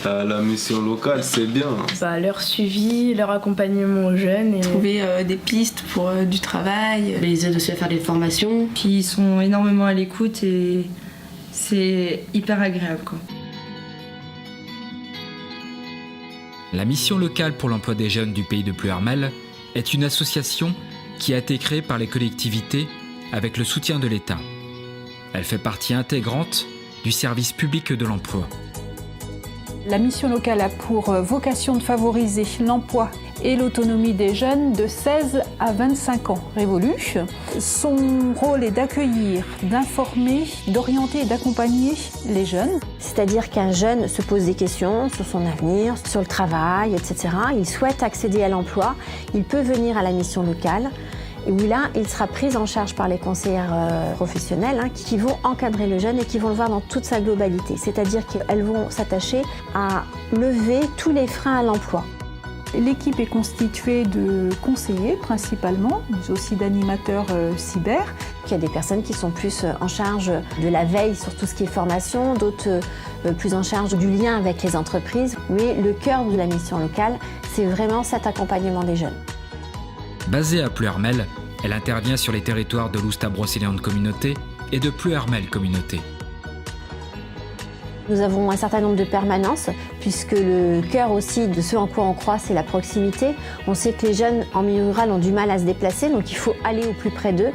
La mission locale, c'est bien. Leur suivi, leur accompagnement aux jeunes. Et... Trouver des pistes pour du travail. Les aides aussi à faire des formations. Qui sont énormément à l'écoute et c'est hyper agréable, quoi. La mission locale pour l'emploi des jeunes du pays de Plouermel est une association qui a été créée par les collectivités avec le soutien de l'État. Elle fait partie intégrante du service public de l'emploi. La mission locale a pour vocation de favoriser l'emploi et l'autonomie des jeunes de 16 à 25 ans révolus. Son rôle est d'accueillir, d'informer, d'orienter et d'accompagner les jeunes. C'est-à-dire qu'un jeune se pose des questions sur son avenir, sur le travail, etc. Il souhaite accéder à l'emploi, il peut venir à la mission locale. Et où là, il sera pris en charge par les conseillères professionnelles qui vont encadrer le jeune et qui vont le voir dans toute sa globalité. C'est-à-dire qu'elles vont s'attacher à lever tous les freins à l'emploi. L'équipe est constituée de conseillers principalement, mais aussi d'animateurs cyber. Il y a des personnes qui sont plus en charge de la veille sur tout ce qui est formation, d'autres plus en charge du lien avec les entreprises. Mais le cœur de la mission locale, c'est vraiment cet accompagnement des jeunes. Basée à Plouermel, elle intervient sur les territoires de l'Oustat-Brocéliande Communauté et de Plouermel Communauté. Nous avons un certain nombre de permanences, puisque le cœur aussi de ce en quoi on croit, c'est la proximité. On sait que les jeunes en milieu rural ont du mal à se déplacer, donc il faut aller au plus près d'eux.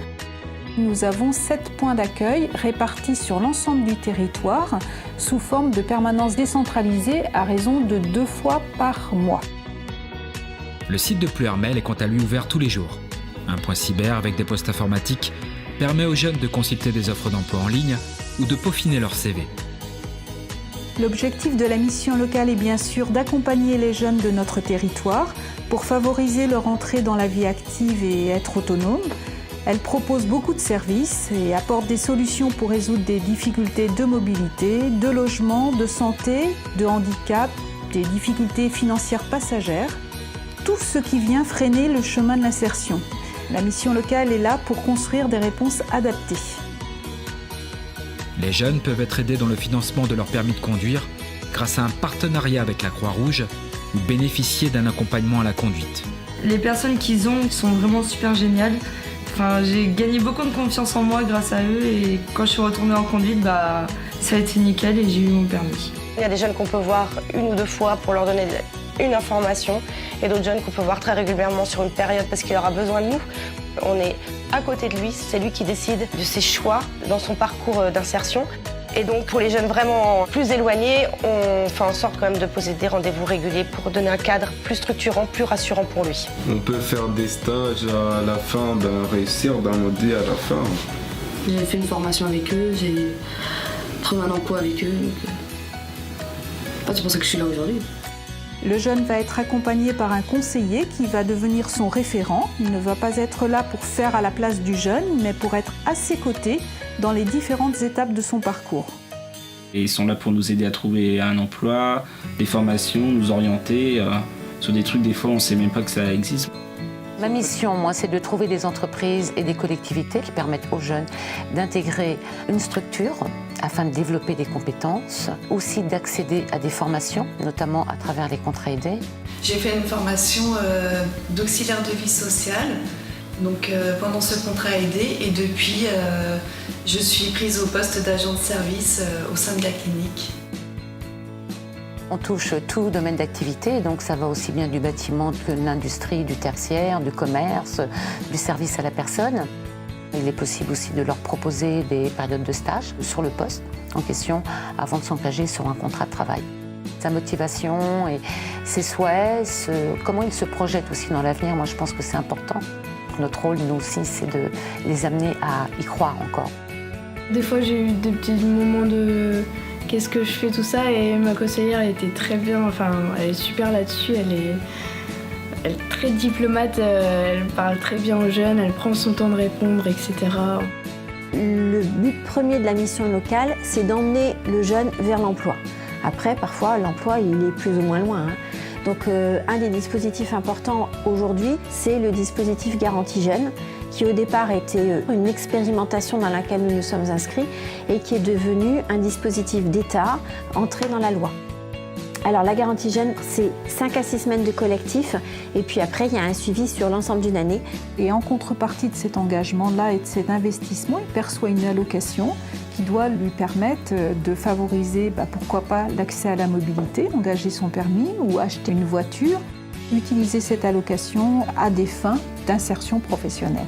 Nous avons 7 points d'accueil répartis sur l'ensemble du territoire, sous forme de permanences décentralisées à raison de 2 fois par mois. Le site de Plouermel est quant à lui ouvert tous les jours. Un point cyber avec des postes informatiques permet aux jeunes de consulter des offres d'emploi en ligne ou de peaufiner leur CV. L'objectif de la mission locale est bien sûr d'accompagner les jeunes de notre territoire pour favoriser leur entrée dans la vie active et être autonome. Elle propose beaucoup de services et apporte des solutions pour résoudre des difficultés de mobilité, de logement, de santé, de handicap, des difficultés financières passagères. Tout ce qui vient freiner le chemin de l'insertion. La mission locale est là pour construire des réponses adaptées. Les jeunes peuvent être aidés dans le financement de leur permis de conduire grâce à un partenariat avec la Croix-Rouge ou bénéficier d'un accompagnement à la conduite. Les personnes qu'ils ont sont vraiment super géniales. J'ai gagné beaucoup de confiance en moi grâce à eux et quand je suis retournée en conduite, ça a été nickel et j'ai eu mon permis. Il y a des jeunes qu'on peut voir 1 ou 2 fois pour leur donner une information et d'autres jeunes qu'on peut voir très régulièrement sur une période parce qu'il aura besoin de nous. On est à côté de lui, c'est lui qui décide de ses choix dans son parcours d'insertion. Et donc pour les jeunes vraiment plus éloignés, on fait en sorte quand même de poser des rendez-vous réguliers pour donner un cadre plus structurant, plus rassurant pour lui. On peut faire des stages à la fin, réussir dans nos dés à la fin. J'ai fait une formation avec eux, j'ai pris un emploi avec eux. C'est pour ça que je suis là aujourd'hui. Le jeune va être accompagné par un conseiller qui va devenir son référent. Il ne va pas être là pour faire à la place du jeune, mais pour être à ses côtés dans les différentes étapes de son parcours. Et ils sont là pour nous aider à trouver un emploi, des formations, nous orienter sur des trucs, des fois on ne sait même pas que ça existe. Ma mission, moi, c'est de trouver des entreprises et des collectivités qui permettent aux jeunes d'intégrer une structure afin de développer des compétences, aussi d'accéder à des formations, notamment à travers les contrats aidés. J'ai fait une formation d'auxiliaire de vie sociale pendant ce contrat aidé et depuis, je suis prise au poste d'agent de service au sein de la clinique. On touche tout domaine d'activité, donc ça va aussi bien du bâtiment que de l'industrie, du tertiaire, du commerce, du service à la personne. Il est possible aussi de leur proposer des périodes de stage sur le poste en question avant de s'engager sur un contrat de travail. Sa motivation et ses souhaits, comment ils se projettent aussi dans l'avenir, moi je pense que c'est important. Notre rôle, nous aussi, c'est de les amener à y croire encore. Des fois, j'ai eu des petits moments de qu'est-ce que je fais, tout ça, et ma conseillère elle était très bien, elle est super là-dessus, elle est très diplomate, elle parle très bien aux jeunes, elle prend son temps de répondre, etc. Le but premier de la mission locale, c'est d'emmener le jeune vers l'emploi. Après, parfois, l'emploi, il est plus ou moins loin. Donc, un des dispositifs importants aujourd'hui, c'est le dispositif Garantie Jeunes, qui au départ était une expérimentation dans laquelle nous nous sommes inscrits et qui est devenu un dispositif d'État entré dans la loi. Alors la garantie jeune, c'est 5 à 6 semaines de collectif et puis après il y a un suivi sur l'ensemble d'une année. Et en contrepartie de cet engagement-là et de cet investissement, il perçoit une allocation qui doit lui permettre de favoriser, pourquoi pas, l'accès à la mobilité, engager son permis ou acheter une voiture, utiliser cette allocation à des fins d'insertion professionnelle.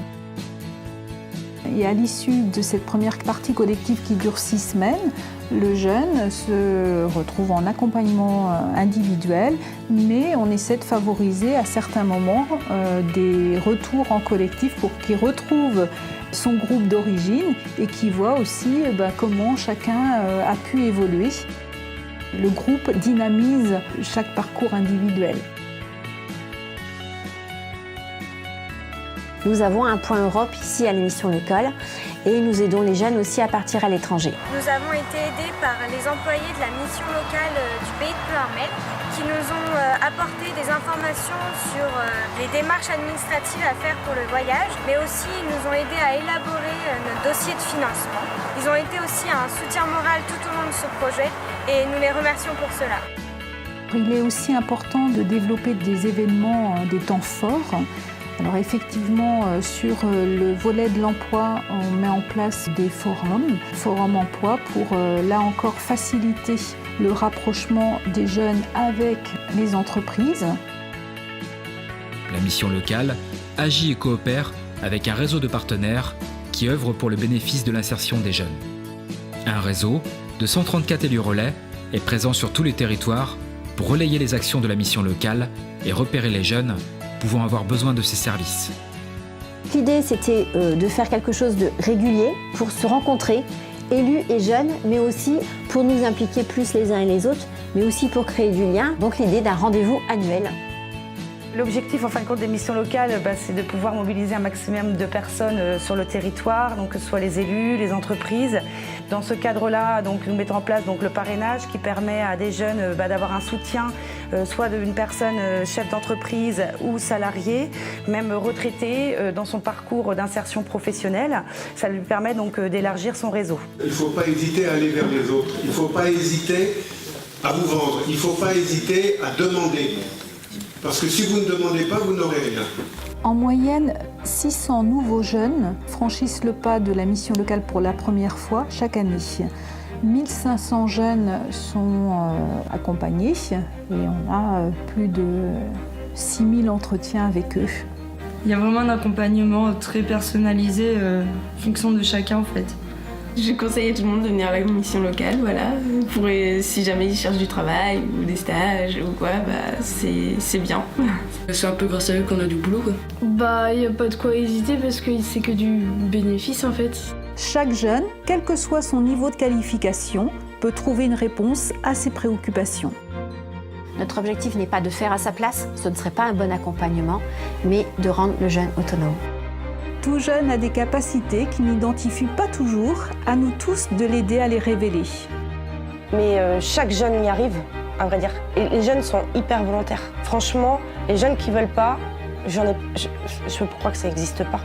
Et à l'issue de cette première partie collective qui dure 6 semaines, le jeune se retrouve en accompagnement individuel, mais on essaie de favoriser à certains moments des retours en collectif pour qu'il retrouve son groupe d'origine et qu'il voit aussi comment chacun a pu évoluer. Le groupe dynamise chaque parcours individuel. Nous avons un point Europe ici à l'émission L'École et nous aidons les jeunes aussi à partir à l'étranger. Nous avons été aidés par les employés de la mission locale du pays de Pleuharmel qui nous ont apporté des informations sur les démarches administratives à faire pour le voyage, mais aussi ils nous ont aidés à élaborer notre dossier de financement. Ils ont été aussi un soutien moral tout au long de ce projet et nous les remercions pour cela. Il est aussi important de développer des événements, des temps forts. Alors effectivement, sur le volet de l'emploi, on met en place des forums emploi pour là encore faciliter le rapprochement des jeunes avec les entreprises. La mission locale agit et coopère avec un réseau de partenaires qui œuvrent pour le bénéfice de l'insertion des jeunes. Un réseau de 134 élus relais est présent sur tous les territoires pour relayer les actions de la mission locale et repérer les jeunes pouvant avoir besoin de ces services. L'idée, c'était de faire quelque chose de régulier pour se rencontrer, élus et jeunes, mais aussi pour nous impliquer plus les uns et les autres, mais aussi pour créer du lien. Donc l'idée d'un rendez-vous annuel. L'objectif, en fin de compte, des missions locales, c'est de pouvoir mobiliser un maximum de personnes sur le territoire, donc que ce soit les élus, les entreprises. Dans ce cadre-là, nous mettons en place le parrainage qui permet à des jeunes d'avoir un soutien, soit d'une personne chef d'entreprise ou salarié, même retraité, dans son parcours d'insertion professionnelle. Ça lui permet donc d'élargir son réseau. Il ne faut pas hésiter à aller vers les autres. Il ne faut pas hésiter à vous vendre. Il ne faut pas hésiter à demander. Parce que si vous ne demandez pas, vous n'aurez rien. En moyenne, 600 nouveaux jeunes franchissent le pas de la mission locale pour la première fois chaque année. 1500 jeunes sont accompagnés et on a plus de 6000 entretiens avec eux. Il y a vraiment un accompagnement très personnalisé en fonction de chacun en fait. Je conseille à tout le monde de venir à la mission locale, voilà, pour si jamais ils cherchent du travail ou des stages ou quoi, c'est bien. C'est un peu grâce à eux qu'on a du boulot, quoi. Il n'y a pas de quoi hésiter parce que c'est que du bénéfice en fait. Chaque jeune, quel que soit son niveau de qualification, peut trouver une réponse à ses préoccupations. Notre objectif n'est pas de faire à sa place, ce ne serait pas un bon accompagnement, mais de rendre le jeune autonome. Tout jeune a des capacités qui n'identifient pas toujours, à nous tous de l'aider à les révéler. Mais chaque jeune y arrive, à vrai dire. Et les jeunes sont hyper volontaires. Franchement, les jeunes qui veulent pas, je crois que ça n'existe pas.